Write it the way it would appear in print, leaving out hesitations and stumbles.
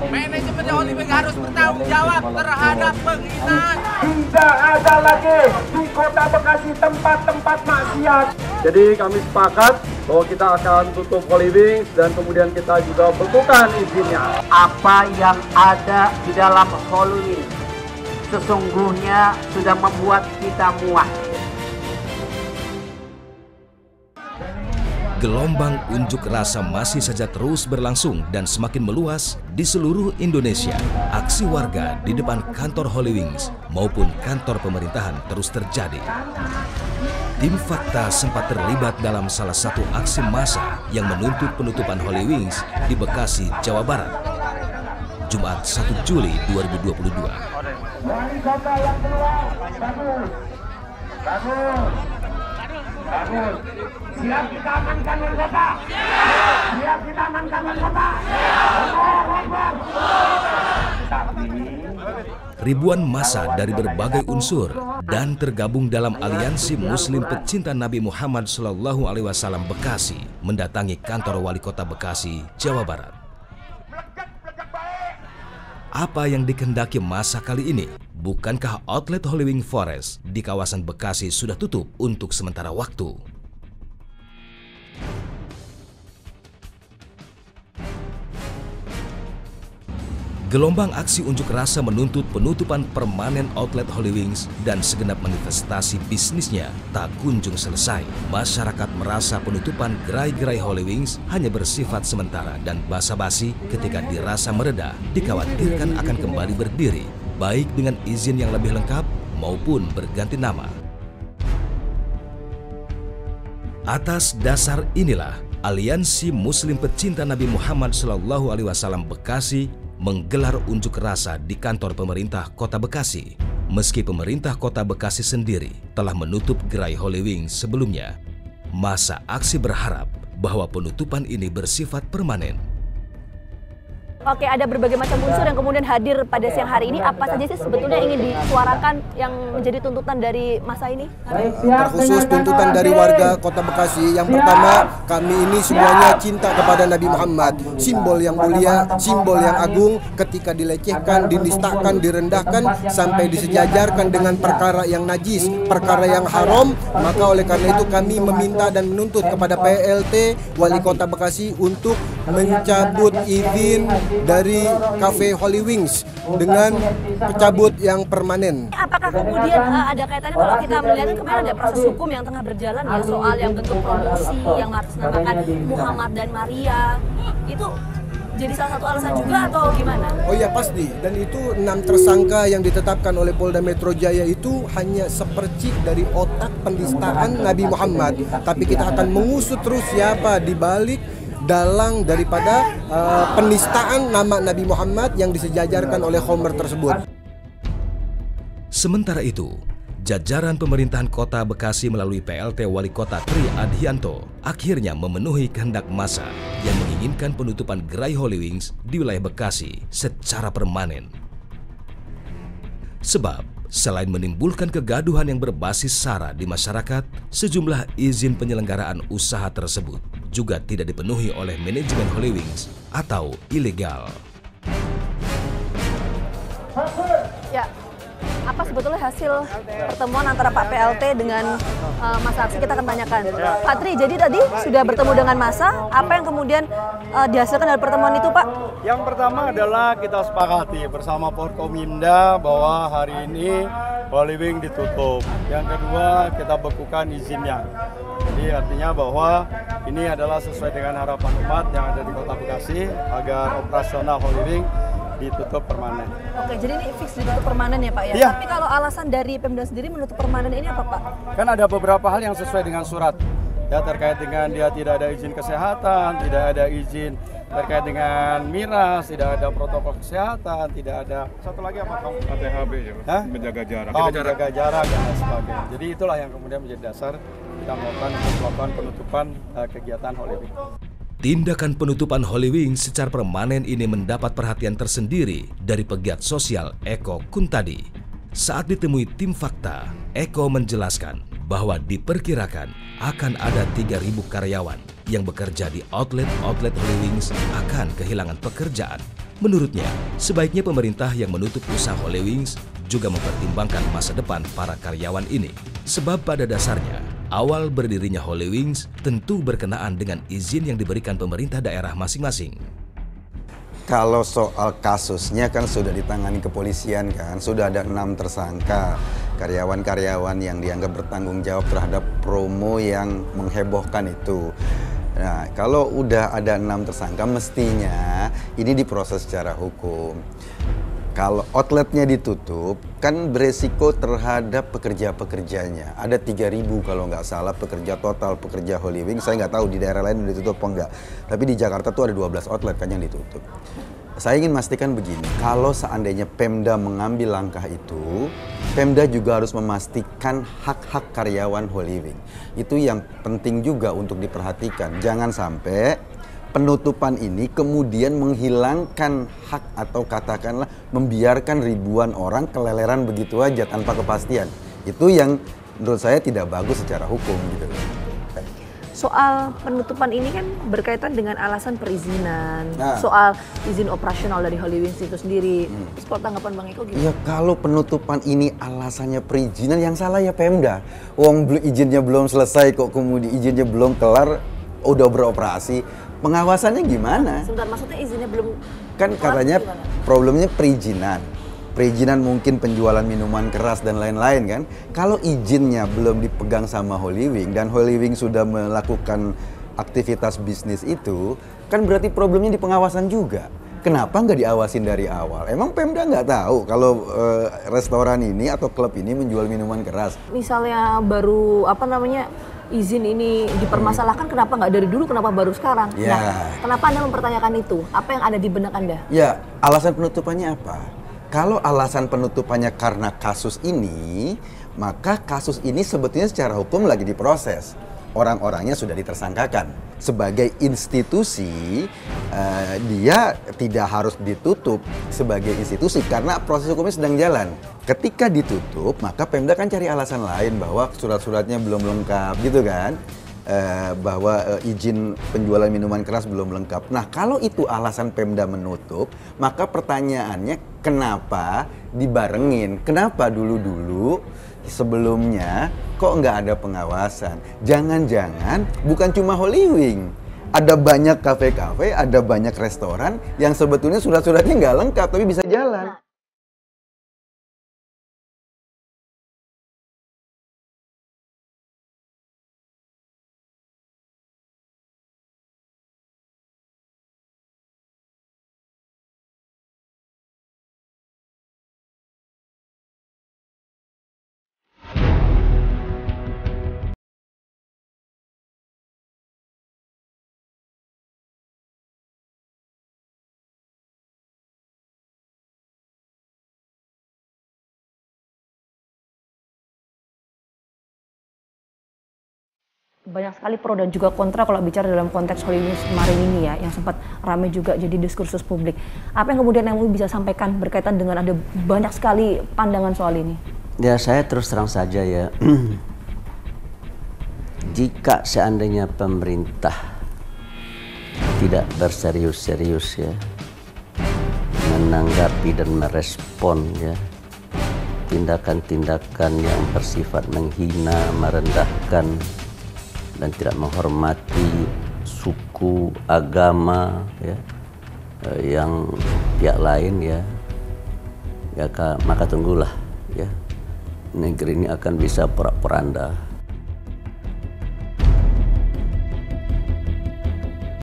Manajemen Holy Wings harus bertanggung jawab terhadap penghinaan. Tidak ada lagi di Kota Bekasi tempat-tempat maksiat. Jadi kami sepakat bahwa kita akan tutup Holy Wings dan kemudian kita juga bekukan izinnya. Apa yang ada di dalam Holy Wings sesungguhnya sudah membuat kita muak. Gelombang unjuk rasa masih saja terus berlangsung dan semakin meluas di seluruh Indonesia. Aksi warga di depan kantor Holy Wings maupun kantor pemerintahan terus terjadi. Tim Fakta sempat terlibat dalam salah satu aksi massa yang menuntut penutupan Holy Wings di Bekasi, Jawa Barat. Jumat 1 Juli 2022. Wali kota yang keluar, bagus. Siap kita amankan wali kota. Siap kita amankan wali kota. Ribuan massa dari berbagai unsur dan tergabung dalam aliansi Muslim pecinta Nabi Muhammad SAW Bekasi mendatangi kantor Wali Kota Bekasi, Jawa Barat. Apa yang dikehendaki massa kali ini? Bukankah outlet Holy Wing Forest di kawasan Bekasi sudah tutup untuk sementara waktu? Gelombang aksi unjuk rasa menuntut penutupan permanen outlet Holy Wings dan segenap manifestasi bisnisnya tak kunjung selesai. Masyarakat merasa penutupan gerai-gerai Holy Wings hanya bersifat sementara dan basa-basi ketika dirasa mereda, dikhawatirkan akan kembali berdiri, baik dengan izin yang lebih lengkap maupun berganti nama. Atas dasar inilah, Aliansi Muslim Pecinta Nabi Muhammad SAW Bekasi menggelar unjuk rasa di kantor pemerintah Kota Bekasi. Meski pemerintah Kota Bekasi sendiri telah menutup gerai Holy Wings sebelumnya, massa aksi berharap bahwa penutupan ini bersifat permanen. Oke, ada berbagai macam unsur yang kemudian hadir pada siang hari ini. Apa saja sih sebetulnya ingin disuarakan yang menjadi tuntutan dari masa ini? Terkhusus tuntutan dari warga Kota Bekasi. Yang pertama, kami ini semuanya cinta kepada Nabi Muhammad. Simbol yang mulia, simbol yang agung, ketika dilecehkan, dinistakan, direndahkan, sampai disejajarkan dengan perkara yang najis, perkara yang haram. Maka oleh karena itu kami meminta dan menuntut kepada PLT Wali Kota Bekasi untuk mencabut izin dari Cafe Holy Wings dengan pencabut yang permanen. Apakah kemudian ada kaitannya kalau kita melihat kemarin ada proses hukum yang tengah berjalan ya soal yang bentuk promosi yang mengatasnamakan Muhammad dan Maria, itu jadi salah satu alasan juga atau gimana? Oh ya pasti, dan itu 6 tersangka yang ditetapkan oleh Polda Metro Jaya itu hanya sepercik dari otak penistaan Nabi Muhammad. Tapi kita akan mengusut terus siapa di balik dalang daripada penistaan nama Nabi Muhammad yang disejajarkan oleh Homer tersebut. Sementara itu, jajaran pemerintahan Kota Bekasi melalui PLT Wali Kota Tri Adhianto akhirnya memenuhi kehendak massa yang menginginkan penutupan gerai Holy Wings di wilayah Bekasi secara permanen. Sebab, selain menimbulkan kegaduhan yang berbasis SARA di masyarakat, sejumlah izin penyelenggaraan usaha tersebut juga tidak dipenuhi oleh manajemen Holy Wings atau ilegal. Ya, apa sebetulnya hasil pertemuan antara Pak PLT dengan massa aksi, kita akan tanyakan. Pak Tri, jadi tadi sudah bertemu dengan massa, apa yang kemudian dihasilkan dari pertemuan itu, Pak? Yang pertama adalah kita sepakati bersama Porkominda bahwa hari ini Holy Wing ditutup. Yang kedua, kita bekukan izinnya. Jadi artinya bahwa ini adalah sesuai dengan harapan umat yang ada di Kota Bekasi agar operasional Holy Wing ditutup permanen. Oke, jadi ini fix ditutup permanen ya Pak ya? Iya. Tapi kalau alasan dari Pemda sendiri menutup permanen ini apa Pak? Kan ada beberapa hal yang sesuai dengan surat. Ya, terkait dengan dia tidak ada izin kesehatan, tidak ada izin terkait dengan miras, tidak ada protokol kesehatan, tidak ada satu lagi apa kamu? ATHB ya, menjaga jarak. Menjaga jarak dan lain sebagainya. Jadi itulah yang kemudian menjadi dasar kita melakukan penutupan kegiatan Holy Wing. Tindakan penutupan Holy Wing secara permanen ini mendapat perhatian tersendiri dari pegiat sosial Eko Kuntadi. Saat ditemui tim Fakta, Eko menjelaskan bahwa diperkirakan akan ada 3.000 karyawan yang bekerja di outlet-outlet Holywings akan kehilangan pekerjaan. Menurutnya, sebaiknya pemerintah yang menutup usaha Holywings juga mempertimbangkan masa depan para karyawan ini. Sebab pada dasarnya, awal berdirinya Holywings tentu berkenaan dengan izin yang diberikan pemerintah daerah masing-masing. Kalau soal kasusnya kan sudah ditangani kepolisian kan, sudah ada 6 tersangka karyawan-karyawan yang dianggap bertanggung jawab terhadap promo yang menghebohkan itu. Nah, kalau udah ada 6 tersangka mestinya ini diproses secara hukum. Kalau outletnya ditutup, kan beresiko terhadap pekerja-pekerjanya. Ada 3.000 kalau nggak salah pekerja total, pekerja Holywings. Saya nggak tahu di daerah lain udah ditutup apa enggak. Tapi di Jakarta tuh ada 12 outlet kan yang ditutup. Saya ingin memastikan begini, kalau seandainya Pemda mengambil langkah itu, Pemda juga harus memastikan hak-hak karyawan Holywings. Itu yang penting juga untuk diperhatikan. Jangan sampai penutupan ini kemudian menghilangkan hak atau katakanlah membiarkan ribuan orang keleleran begitu aja tanpa kepastian. Itu yang menurut saya tidak bagus secara hukum gitu. Soal penutupan ini kan berkaitan dengan alasan perizinan, soal izin operasional dari Holywings itu sendiri. Terus tanggapan Bang Eko gimana? Ya kalau penutupan ini alasannya perizinan, yang salah ya Pemda. Izinnya belum selesai kok, kemudian izinnya belum kelar, udah beroperasi. Pengawasannya gimana? Sebentar, maksudnya izinnya belum kan katanya problemnya perizinan. Perizinan mungkin penjualan minuman keras dan lain-lain kan. Kalau izinnya belum dipegang sama Holywings dan Holywings sudah melakukan aktivitas bisnis itu, kan berarti problemnya di pengawasan juga. Kenapa nggak diawasin dari awal? Emang Pemda nggak tahu kalau restoran ini atau klub ini menjual minuman keras? Misalnya baru izin ini dipermasalahkan, kenapa nggak dari dulu, kenapa baru sekarang? Ya. Nah, kenapa Anda mempertanyakan itu? Apa yang ada di benak Anda? Ya, alasan penutupannya apa? Kalau alasan penutupannya karena kasus ini, maka kasus ini sebetulnya secara hukum lagi diproses. Orang-orangnya sudah ditersangkakan. Sebagai institusi, dia tidak harus ditutup sebagai institusi karena proses hukumnya sedang jalan. Ketika ditutup, maka Pemda kan cari alasan lain bahwa surat-suratnya belum lengkap gitu kan. Bahwa izin penjualan minuman keras belum lengkap. Nah, kalau itu alasan Pemda menutup, maka pertanyaannya kenapa dibarengin? Kenapa dulu-dulu sebelumnya kok nggak ada pengawasan? Jangan-jangan bukan cuma Holywings. Ada banyak kafe-kafe, ada banyak restoran yang sebetulnya surat-suratnya nggak lengkap tapi bisa jalan. Banyak sekali pro dan juga kontra kalau bicara dalam konteks Holywings kemarin ini ya, yang sempat ramai juga jadi diskursus publik. Apa yang kemudian MUI bisa sampaikan berkaitan dengan ada banyak sekali pandangan soal ini? Ya, saya terus terang saja ya, jika seandainya pemerintah tidak berserius-serius ya menanggapi dan merespon ya tindakan-tindakan yang bersifat menghina, merendahkan dan tidak menghormati suku, agama ya, yang pihak lain ya, maka tunggulah ya, negeri ini akan bisa porak-poranda.